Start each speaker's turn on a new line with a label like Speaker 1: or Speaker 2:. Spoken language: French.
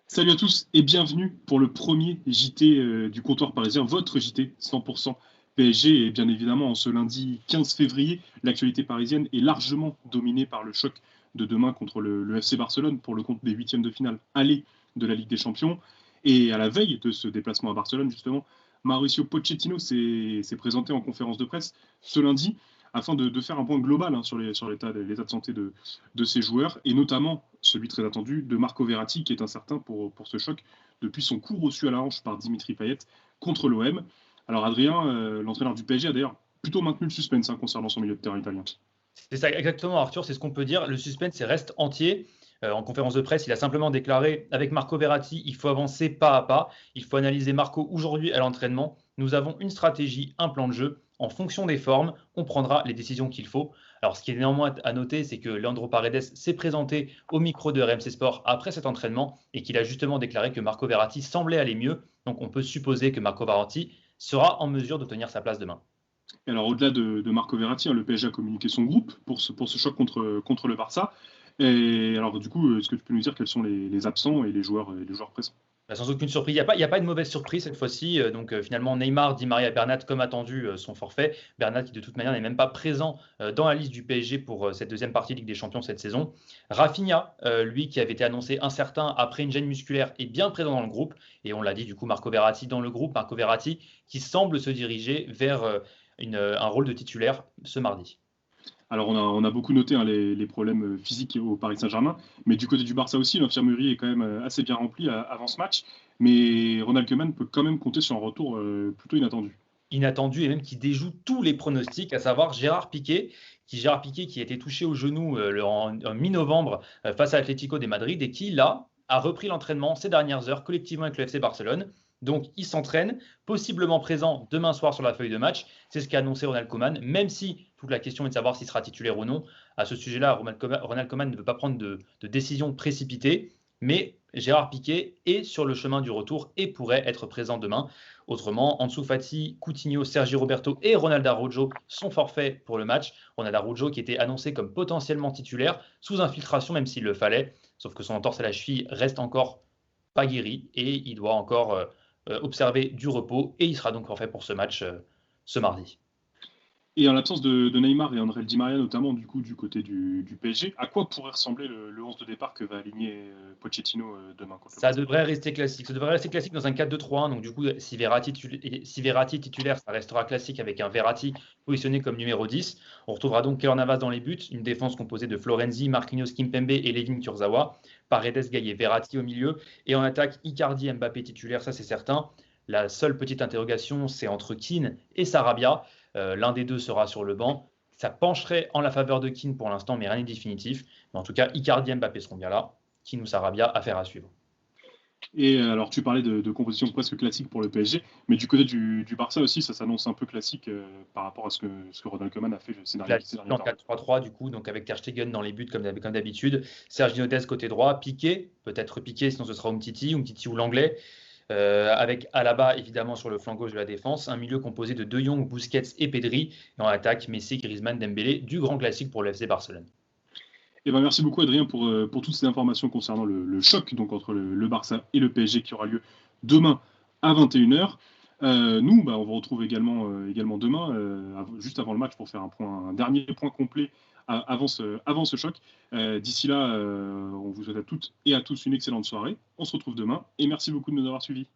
Speaker 1: Salut à tous et bienvenue pour le premier JT du comptoir parisien, votre JT 100% PSG. Et bien évidemment, en ce lundi 15 février, l'actualité parisienne est largement dominée par le choc de demain contre le FC Barcelone pour le compte des huitièmes de finale aller de la Ligue des Champions. Et à la veille de ce déplacement à Barcelone, justement, Mauricio Pochettino s'est présenté en conférence de presse ce lundi afin de faire un point global sur l'état de santé de ses joueurs, et notamment celui très attendu de Marco Verratti, qui est incertain pour ce choc depuis son coup reçu à la hanche par Dimitri Payet contre l'OM. Alors Adrien, l'entraîneur du PSG, a d'ailleurs plutôt maintenu le suspense concernant son milieu de terrain italien.
Speaker 2: C'est ça, exactement, Arthur, c'est ce qu'on peut dire. Le suspense reste entier. En conférence de presse, il a simplement déclaré: avec Marco Verratti, il faut avancer pas à pas. Il faut analyser Marco aujourd'hui à l'entraînement. Nous avons une stratégie, un plan de jeu. En fonction des formes, on prendra les décisions qu'il faut. Alors, ce qui est néanmoins à noter, c'est que Leandro Paredes s'est présenté au micro de RMC Sport après cet entraînement et qu'il a justement déclaré que Marco Verratti semblait aller mieux. Donc, on peut supposer que Marco Verratti sera en mesure de tenir sa place demain.
Speaker 1: Et alors au-delà de Marco Verratti, le PSG a communiqué son groupe pour ce choc contre le Barça. Et alors du coup, est-ce que tu peux nous dire quels sont les absents et les joueurs présents?
Speaker 2: Sans aucune surprise, il y a pas de mauvaise surprise cette fois-ci. Donc finalement, Neymar, Di Maria et Bernat, comme attendu, sont forfaits. Bernat qui de toute manière n'est même pas présent dans la liste du PSG pour cette deuxième partie Ligue des Champions cette saison. Rafinha, lui qui avait été annoncé incertain après une gêne musculaire, est bien présent dans le groupe. Et on l'a dit du coup, Marco Verratti dans le groupe. Marco Verratti qui semble se diriger vers un rôle de titulaire ce mardi.
Speaker 1: Alors on a beaucoup noté les problèmes physiques au Paris Saint-Germain, mais du côté du Barça aussi, l'infirmerie est quand même assez bien remplie avant ce match. Mais Ronald Koeman peut quand même compter sur un retour plutôt inattendu.
Speaker 2: Inattendu et même qui déjoue tous les pronostics, à savoir Gérard Piqué qui a été touché au genou en mi-novembre face à Atlético de Madrid et qui, là, a repris l'entraînement ces dernières heures collectivement avec le FC Barcelone. Donc, il s'entraîne, possiblement présent demain soir sur la feuille de match. C'est ce qu'a annoncé Ronald Koeman, même si toute la question est de savoir s'il sera titulaire ou non. À ce sujet-là, Ronald Koeman ne veut pas prendre de décision précipitée, mais Gérard Piqué est sur le chemin du retour et pourrait être présent demain. Autrement, Ansu Fati, Coutinho, Sergi Roberto et Ronald Araujo sont forfaits pour le match. Ronald Araujo qui était annoncé comme potentiellement titulaire sous infiltration, même s'il le fallait. Sauf que son entorse à la cheville reste encore pas guéri et il doit encore observer du repos. Et il sera donc forfait pour ce match ce mardi.
Speaker 1: Et en l'absence de Neymar et André Di Maria, notamment du coup du côté du PSG, à quoi pourrait ressembler le 11 de départ que va aligner Pochettino demain contre le
Speaker 2: Ça
Speaker 1: Barça?
Speaker 2: devrait rester classique. Ça devrait rester classique dans un 4-2-3-1. Donc, du coup, si Verratti titulaire, ça restera classique avec un Verratti positionné comme numéro 10. On retrouvera donc Keylor Navas dans les buts, une défense composée de Florenzi, Marquinhos, Kimpembe et Ledin Kurzawa. Paredes, Gaï et Verratti au milieu. Et en attaque, Icardi, Mbappé titulaire, ça c'est certain. La seule petite interrogation, c'est entre Keane et Sarabia. L'un des deux sera sur le banc. Ça pencherait en la faveur de Keane pour l'instant, mais rien n'est définitif. Mais en tout cas, Icardi et Mbappé seront bien là. Keane ou Sarabia, affaire à suivre.
Speaker 1: Et alors, tu parlais de composition presque classique pour le PSG, mais du côté du Barça aussi, ça s'annonce un peu classique par rapport à ce que Ronald Koeman a fait ces derniers
Speaker 2: En
Speaker 1: temps.
Speaker 2: 4-3-3 du coup, donc avec Ter Stegen dans les buts comme d'habitude, Sergio Dest côté droit, Piqué, peut-être Piqué, sinon ce sera Umtiti ou l'anglais, avec Alaba évidemment sur le flanc gauche de la défense, un milieu composé de De Jong, Busquets et Pedri, et en attaque Messi, Griezmann, Dembélé, du grand classique pour le FC Barcelone.
Speaker 1: Et ben merci beaucoup Adrien pour toutes ces informations concernant le choc donc, entre le Barça et le PSG qui aura lieu demain à 21h. Nous, on vous retrouve également demain, juste avant le match, pour faire un dernier point complet avant ce choc. D'ici là, on vous souhaite à toutes et à tous une excellente soirée. On se retrouve demain et merci beaucoup de nous avoir suivis.